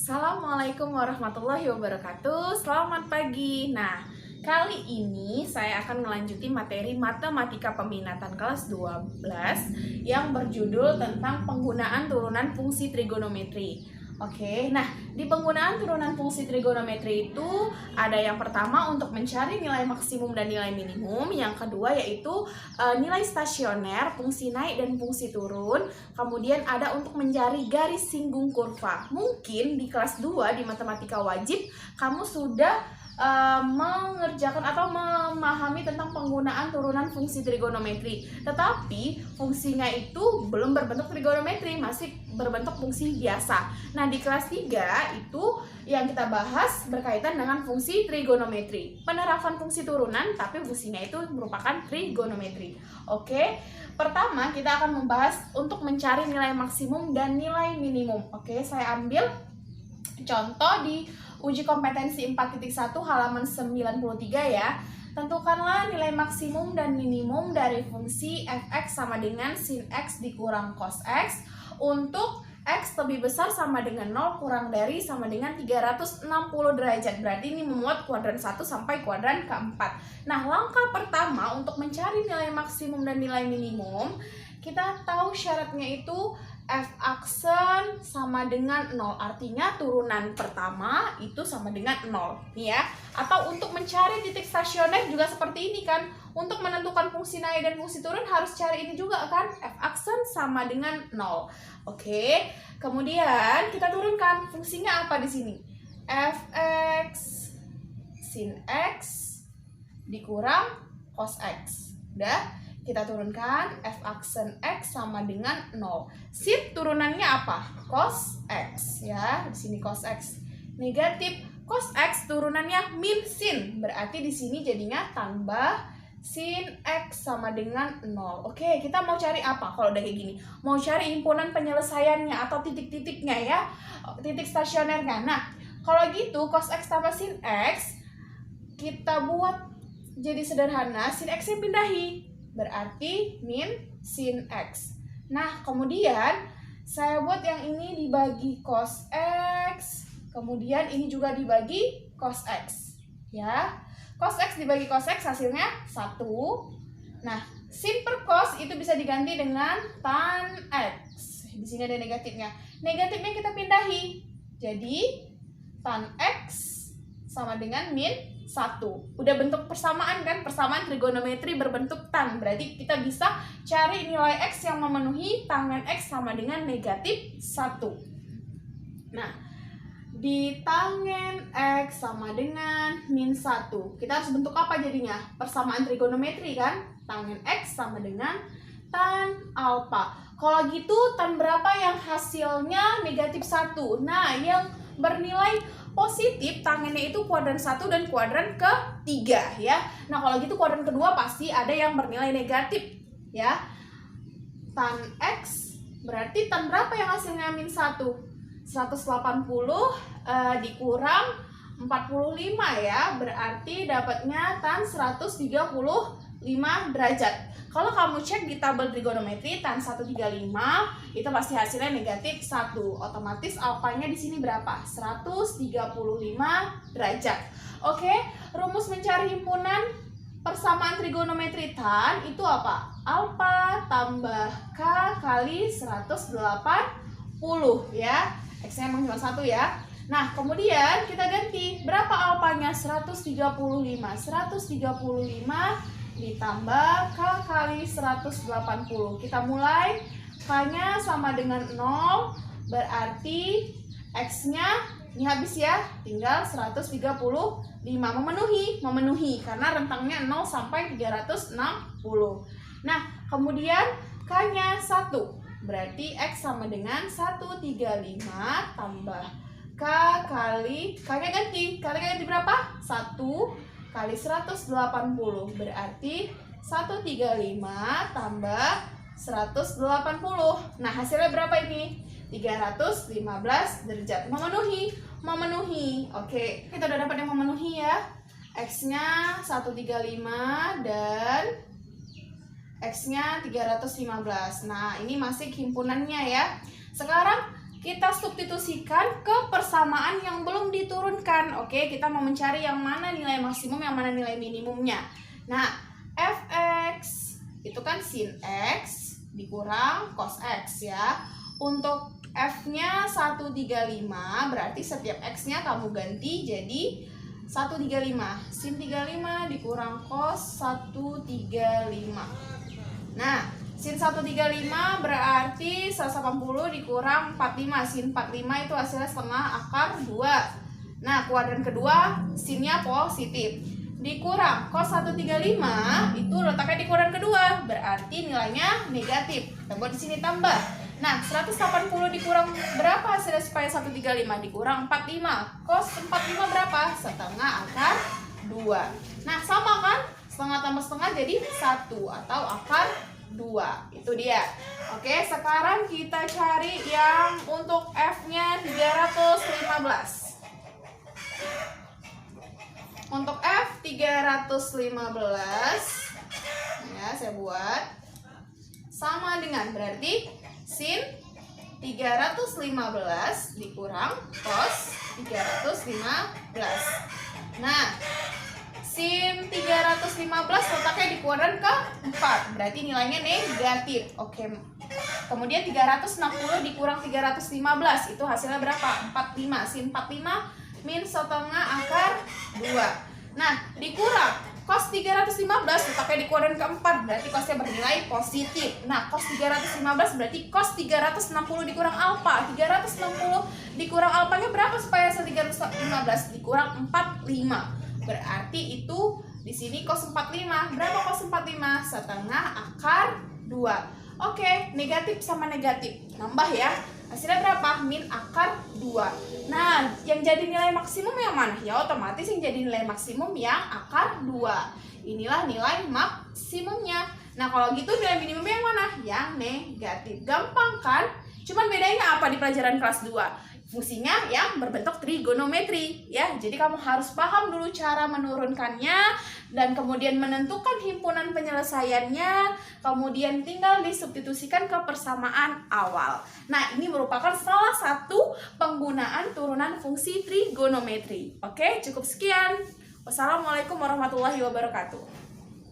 Assalamualaikum warahmatullahi wabarakatuh. Selamat pagi. Nah, kali ini saya akan melanjuti materi matematika peminatan kelas 12 yang berjudul tentang penggunaan turunan fungsi trigonometri. Oke, nah di penggunaan turunan fungsi trigonometri itu ada yang pertama untuk mencari nilai maksimum dan nilai minimum, yang kedua yaitu nilai stasioner, fungsi naik dan fungsi turun, kemudian ada untuk mencari garis singgung kurva. Mungkin di kelas 2 di matematika wajib kamu sudah mengerjakan atau memahami tentang penggunaan turunan fungsi trigonometri, tetapi fungsinya itu belum berbentuk trigonometri, masih berbentuk fungsi biasa. Nah, di kelas 3 itu yang kita bahas berkaitan dengan fungsi trigonometri, penerapan fungsi turunan tapi fungsinya itu merupakan trigonometri. Oke, pertama kita akan membahas untuk mencari nilai maksimum dan nilai minimum. Oke, saya ambil contoh di uji kompetensi 4.1 halaman 93 ya. Tentukanlah nilai maksimum dan minimum dari fungsi f(x) sama dengan sin x dikurang cos x untuk x lebih besar sama dengan 0 kurang dari sama dengan 360 derajat. Berarti ini memuat kuadran 1 sampai kuadran keempat. Nah, langkah pertama untuk mencari nilai maksimum dan nilai minimum, kita tahu syaratnya itu f(aksen) sama dengan 0. Artinya turunan pertama itu sama dengan 0 ya. Atau untuk mencari titik stasioner juga seperti ini kan. Untuk menentukan fungsi naik dan fungsi turun harus cari ini juga kan, f(aksen) sama dengan 0. Oke. Kemudian kita turunkan fungsinya apa di sini? Fx sin x dikurang cos x. Udah? Kita turunkan f(aksen x sama dengan 0. Sin turunannya apa? Cos x ya. Di sini cos x negatif, cos x turunannya min sin. Berarti di sini jadinya tambah sin x sama dengan 0. Oke, kita mau cari apa kalau udah kayak gini? Mau cari himpunan penyelesaiannya atau titik-titiknya ya. Titik stasionernya. Nah, kalau gitu cos x tambah sin x kita buat jadi sederhana, sin x-nya pindahi. Berarti min sin x. Nah, kemudian saya buat yang ini dibagi cos x, kemudian ini juga dibagi cos x. Ya. Cos x dibagi cos x hasilnya 1. Nah, sin per cos itu bisa diganti dengan tan x. Di sini ada negatifnya. Negatifnya kita pindahi. Jadi tan x sama dengan min 1. Udah bentuk persamaan kan? Persamaan trigonometri berbentuk tan. Berarti kita bisa cari nilai x yang memenuhi tangen x sama dengan negatif 1. Nah, di tangen x sama dengan min 1. Kita harus bentuk apa jadinya? Persamaan trigonometri kan? Tangen x sama dengan tan alfa. Kalau gitu tan berapa yang hasilnya negatif 1? Nah, yang bernilai positif tangennya itu kuadran 1 dan kuadran ketiga ya. Nah, kalau gitu kuadran kedua pasti ada yang bernilai negatif ya. Tan x berarti tan berapa yang hasilnya min 1? 180 dikurang 45 ya. Berarti dapatnya tan 135 derajat. Kalau kamu cek di tabel trigonometri tan 135 itu pasti hasilnya negatif 1. Otomatis alfanya di sini berapa? 135 derajat. Oke, rumus mencari himpunan persamaan trigonometri tan itu apa? Alfa tambah k kali 180 ya. X-nya emang cuma 1 ya. Nah, kemudian kita ganti. Berapa alfanya? 135. 135 ditambah k kali 180. Kita mulai. K-nya sama dengan 0. Berarti X-nya ini habis ya. Tinggal 135. Memenuhi. Karena rentangnya 0 sampai 360. Nah, kemudian K-nya 1. Berarti X sama dengan 135 tambah K kali. K-nya ganti. K-nya ganti berapa? 1 kali 180 berarti 135 tambah 180. Nah, hasilnya berapa ini? 315 derajat. Memenuhi. Oke, kita udah dapat yang memenuhi ya. X-nya 135 dan X-nya 315. Nah, ini masih himpunannya ya. Sekarang kita substitusikan ke persamaan yang belum diturunkan. Oke, kita mau mencari yang mana nilai maksimum, yang mana nilai minimumnya. Nah, fx itu kan sin x dikurang cos x ya. Untuk f-nya 135, berarti setiap x-nya kamu ganti jadi 135. Sin 35 dikurang cos 135. Nah, sin 135 berarti 180 dikurang 45. Sin 45 itu hasilnya setengah akar 2. Nah, kuadran kedua sinnya positif. Dikurang cos 135 itu letaknya di kuadran kedua, berarti nilainya negatif. Kita buat di sini tambah. Nah, 180 dikurang berapa hasilnya supaya 135? Dikurang 45. Cos 45 berapa? Setengah akar 2. Nah, sama kan? Setengah tambah setengah jadi 1 atau akar 2. Itu dia. Oke, sekarang kita cari yang untuk F-nya 315. Untuk F 315 ya, saya buat sama dengan berarti sin 315 dikurang cos 315. Nah, sin 315 letaknya di kuadran ke-4, berarti nilainya negatif. Oke. Kemudian 360 dikurang 315 itu hasilnya berapa? 45. Sin 45 min setengah akar 2. Nah, dikurang cos 315 letaknya di kuadran ke-4, berarti cosnya bernilai positif. Nah, cos 315 berarti cos 360 dikurang alfa. 360 dikurang alfanya berapa supaya 315? Dikurang 45. Berarti itu di sini cos 45. Berapa cos 45? Setengah akar 2. Oke, negatif sama negatif. Nambah ya. Hasilnya berapa? Min akar 2. Nah, yang jadi nilai maksimum yang mana? Ya otomatis yang jadi nilai maksimum yang akar 2. Inilah nilai maksimumnya. Nah, kalau gitu nilai minimumnya yang mana? Yang negatif. Gampang kan? Cuman bedanya apa di pelajaran kelas 2? Fungsinya yang berbentuk trigonometri ya. Jadi kamu harus paham dulu cara menurunkannya dan kemudian menentukan himpunan penyelesaiannya, kemudian tinggal disubstitusikan ke persamaan awal. Nah, ini merupakan salah satu penggunaan turunan fungsi trigonometri. Oke, cukup sekian. Wassalamualaikum warahmatullahi wabarakatuh.